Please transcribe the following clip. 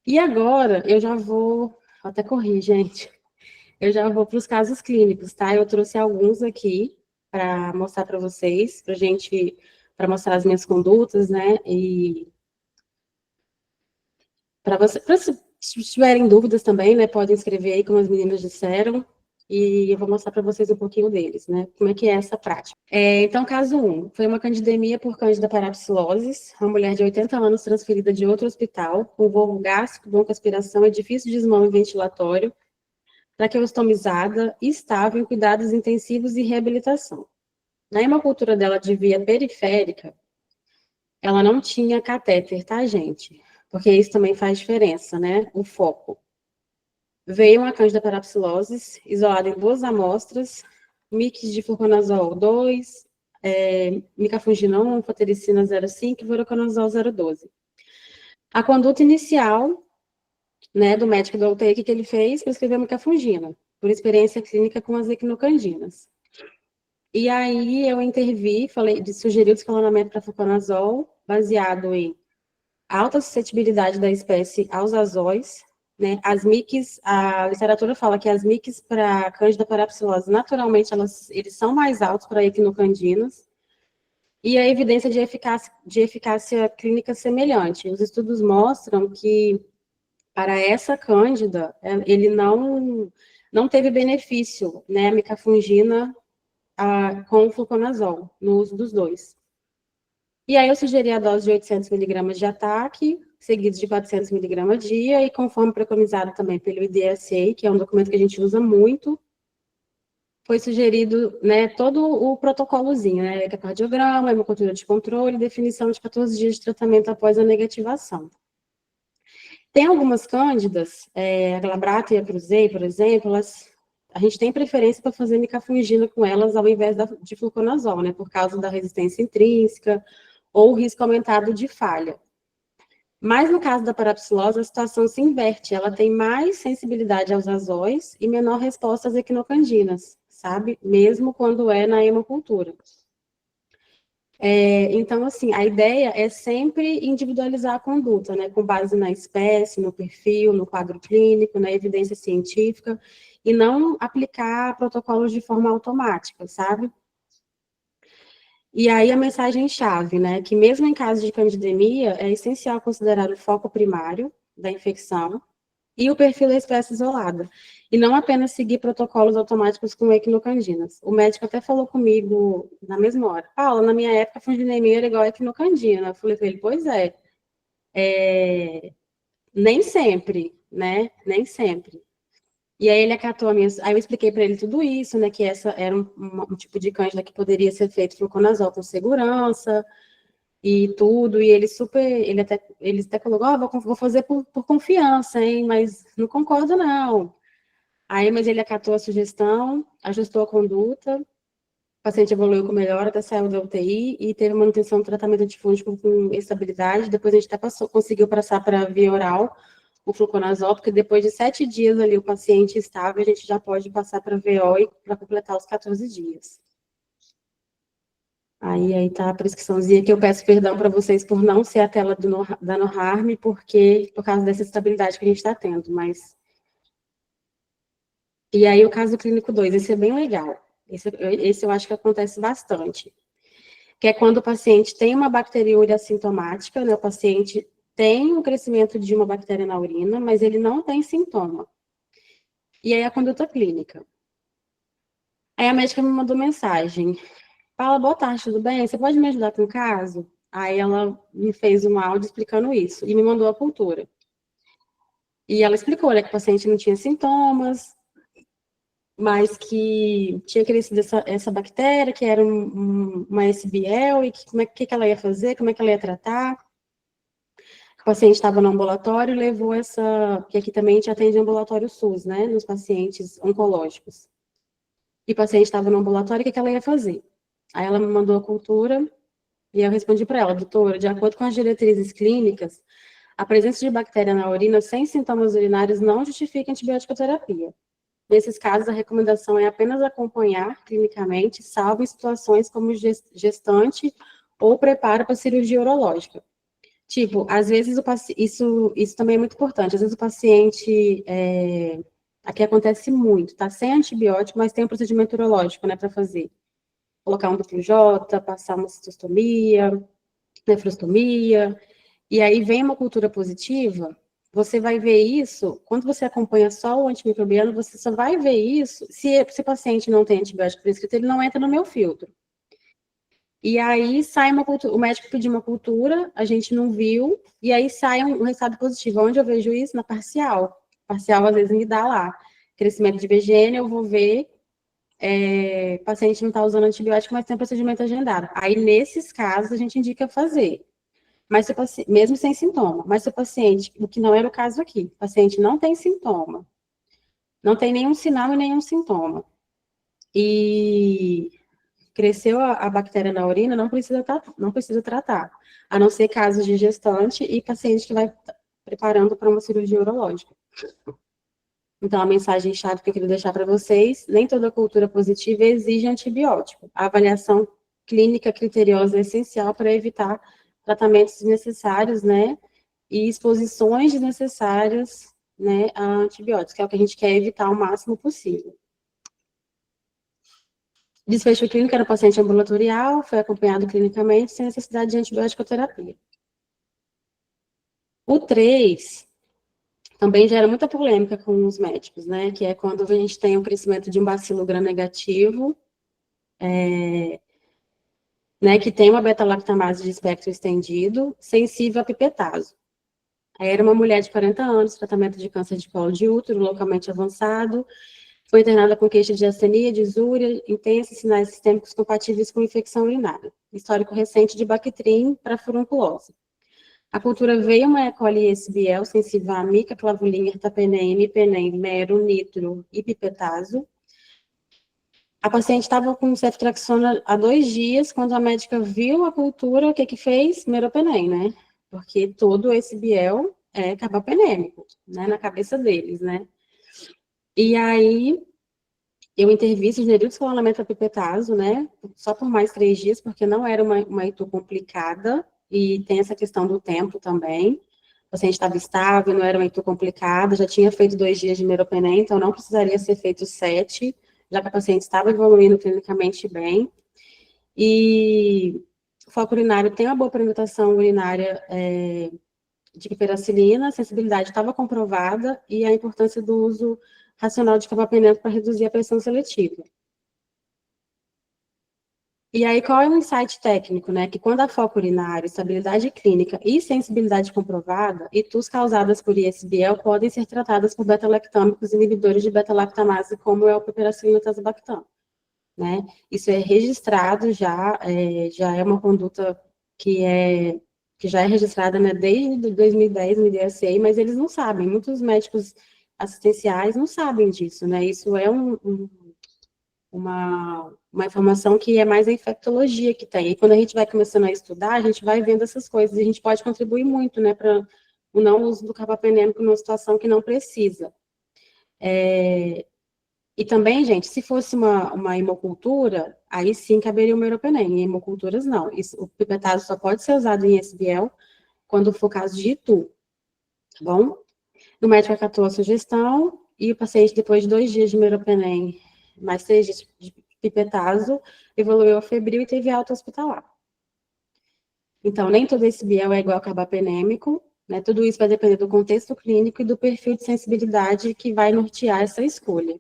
E agora eu já vou até correr, gente. Eu já vou para os casos clínicos, tá? Eu trouxe alguns aqui para mostrar para vocês, para gente, para mostrar as minhas condutas, né? E para você, se tiverem dúvidas também, né? Podem escrever aí, como as meninas disseram, e eu vou mostrar para vocês um pouquinho deles, né? Como é que é essa prática. Então, caso um, foi uma candidemia por Candida parapsiloses, uma mulher de 80 anos transferida de outro hospital, com voo gástrico, broncoaspiração, edifício de desmame ventilatório, traqueostomizada, estável em cuidados intensivos e reabilitação. Na hemocultura dela de via periférica, ela não tinha catéter, tá, gente? Porque isso também faz diferença, né? O foco. Veio uma Candida parapsiloses, isolada em 2 amostras, mix de fluconazol 2, micafungina 1, fotericina 0,5 e voriconazol 0,12. A conduta inicial, né, do médico da UTI, que ele fez? Prescreveu micafungina, por experiência clínica com as equinocandinas. E aí eu intervi, sugeri o descalonamento para fluconazol, baseado em alta suscetibilidade da espécie aos azóis, né? As MICs, a literatura fala que as MICs para Candida parapsilose, naturalmente, eles são mais altos para equinocandinas, e a evidência de eficácia clínica semelhante. Os estudos mostram que, para essa Cândida, ele não teve benefício, né, a micafungina com o fluconazol, no uso dos dois. E aí eu sugeri a dose de 800 miligramas de ataque, seguidos de 400 miligramas dia, e conforme preconizado também pelo IDSA, que é um documento que a gente usa muito, foi sugerido, né, todo o protocolozinho, né, ecocardiograma, hemocultura de controle, definição de 14 dias de tratamento após a negativação. Tem algumas cândidas, a Glabrata e a Cruzei, por exemplo, a gente tem preferência para fazer micafungina com elas ao invés de fluconazol, né, por causa da resistência intrínseca ou o risco aumentado de falha. Mas no caso da parapsilose, a situação se inverte. Ela tem mais sensibilidade aos azóis e menor resposta às equinocandinas, sabe? Mesmo quando é na hemocultura. Então, assim, a ideia é sempre individualizar a conduta, né? Com base na espécie, no perfil, no quadro clínico, na evidência científica, e não aplicar protocolos de forma automática, sabe? E aí a mensagem-chave, né, que mesmo em caso de candidemia, é essencial considerar o foco primário da infecção e o perfil da espécie isolada, e não apenas seguir protocolos automáticos com equinocandinas. O médico até falou comigo na mesma hora, Paula, na minha época, a fundinemia era igual a equinocandina. Eu falei com ele, pois nem sempre, né, nem sempre. E aí ele acatou a minha. Aí eu expliquei para ele tudo isso, né? Que essa era um tipo de cândida que poderia ser feito fluconazol com segurança e tudo. E ele até falou, vou fazer por confiança, hein? Mas não concordo, não. Aí, mas ele acatou a sugestão, ajustou a conduta, o paciente evoluiu com melhora, até saiu da UTI e teve manutenção do tratamento antifúngico com estabilidade. Depois a gente até conseguiu passar para via oral o fluconazol, porque depois de 7 dias ali o paciente estável, a gente já pode passar para VO para completar os 14 dias. Aí tá a prescriçãozinha que eu peço perdão para vocês por não ser a tela da NoHarm, porque por causa dessa estabilidade que a gente está tendo, mas... E aí o caso clínico 2, esse é bem legal. Esse eu acho que acontece bastante, que é quando o paciente tem uma bacteriúria assintomática, né, o paciente tem o crescimento de uma bactéria na urina, mas ele não tem sintoma. E aí a conduta clínica. Aí a médica me mandou mensagem. Paula, boa tarde, tudo bem? Você pode me ajudar com o caso? Aí ela me fez um áudio explicando isso e me mandou a cultura. E ela explicou, né, que o paciente não tinha sintomas, mas que tinha crescido essa bactéria, que era uma SBL, e que, que ela ia fazer, como é que ela ia tratar. O paciente estava no ambulatório e levou que aqui também a gente atende ambulatório SUS, né, nos pacientes oncológicos. E o paciente estava no ambulatório, o que ela ia fazer? Aí ela me mandou a cultura e eu respondi para ela, doutora, de acordo com as diretrizes clínicas, a presença de bactéria na urina sem sintomas urinários não justifica antibiótico terapia. Nesses casos, a recomendação é apenas acompanhar clinicamente, salvo em situações como gestante ou preparo para cirurgia urológica. Tipo, às vezes isso também é muito importante. Às vezes o paciente, aqui acontece muito, tá sem antibiótico, mas tem um procedimento urológico, né, para fazer. Colocar um WJ, passar uma cistostomia, nefrostomia, e aí vem uma cultura positiva, você vai ver isso, quando você acompanha só o antimicrobiano, você só vai ver isso se o paciente não tem antibiótico prescrito, ele não entra no meu filtro. E aí sai uma cultura, o médico pediu uma cultura, a gente não viu, e aí sai um resultado positivo. Onde eu vejo isso? Na parcial. Parcial, às vezes, me dá lá. Crescimento de IgG, eu vou ver, o paciente não está usando antibiótico, mas tem procedimento agendado. Aí, nesses casos, a gente indica fazer. Mas se o paciente, mesmo sem sintoma. Mas se o paciente, o que não era o caso aqui, o paciente não tem sintoma, não tem nenhum sinal e nenhum sintoma. E cresceu a bactéria na urina, não precisa tratar, a não ser casos de gestante e paciente que vai preparando para uma cirurgia urológica. Então, a mensagem-chave que eu queria deixar para vocês, nem toda cultura positiva exige antibiótico. A avaliação clínica criteriosa é essencial para evitar tratamentos desnecessários, né, e exposições desnecessárias, né, a antibióticos, que é o que a gente quer evitar o máximo possível. Desfecho clínico era paciente ambulatorial, foi acompanhado clinicamente sem necessidade de antibiótico terapia. O 3 também gera muita polêmica com os médicos, né? Que é quando a gente tem o crescimento de um bacilo gram-negativo, né? Que tem uma beta-lactamase de espectro estendido, sensível a pipetazo. Aí era uma mulher de 40 anos, tratamento de câncer de colo de útero, localmente avançado, foi internada com queixa de astenia, disúria, intensa, sinais sistêmicos compatíveis com infecção urinária. Histórico recente de Bactrim para furunculose. A cultura veio uma E. coli SBL sensível a mica, clavulina, ertapenem, imipenem, mero, nitro e pipetazo. A paciente estava com ceftriaxona há 2 dias, quando a médica viu a cultura, o que que fez? Meropenem, né? Porque todo esse biel é carbapenêmico, né? Na cabeça deles, né? E aí, eu intervi, sugeri o descolamento pipetazo, né? Só por mais 3 dias, porque não era uma ITU complicada, e tem essa questão do tempo também. O paciente estava estável, não era uma ITU complicada, já tinha feito 2 dias de meropenem, então não precisaria ser feito 7, já que a paciente estava evoluindo clinicamente bem. E o foco urinário tem uma boa penetração urinária de piperacilina, a sensibilidade estava comprovada, e a importância do uso racional de carbapenem para reduzir a pressão seletiva. E aí, qual é o insight técnico, né? Que quando há foco urinário, estabilidade clínica e sensibilidade comprovada, ITUs causadas por ISBL podem ser tratadas por beta-lactâmicos inibidores de beta-lactamase, como é o piperacilina tazobactam, né? Isso é registrado já, já é uma conduta que já é registrada, né, desde 2010 no IDSA, mas eles não sabem, muitos médicos assistenciais não sabem disso, né? Isso é uma informação que é mais a infectologia que tem. E quando a gente vai começando a estudar, a gente vai vendo essas coisas, e a gente pode contribuir muito, né, para o não uso do carbapenêmico numa situação que não precisa. E também, gente, se fosse uma hemocultura, aí sim caberia o meropenem. Em hemoculturas, não. O pipetase só pode ser usado em SBL quando for caso de ITU, tá bom? O médico acatou a sugestão e o paciente, depois de 2 dias de meropenem, mais 3 dias de pipetazo, evoluiu a febril e teve alta hospitalar. Então, nem todo esse biel é igual ao carbapenêmico, né? Tudo isso vai depender do contexto clínico e do perfil de sensibilidade que vai nortear essa escolha.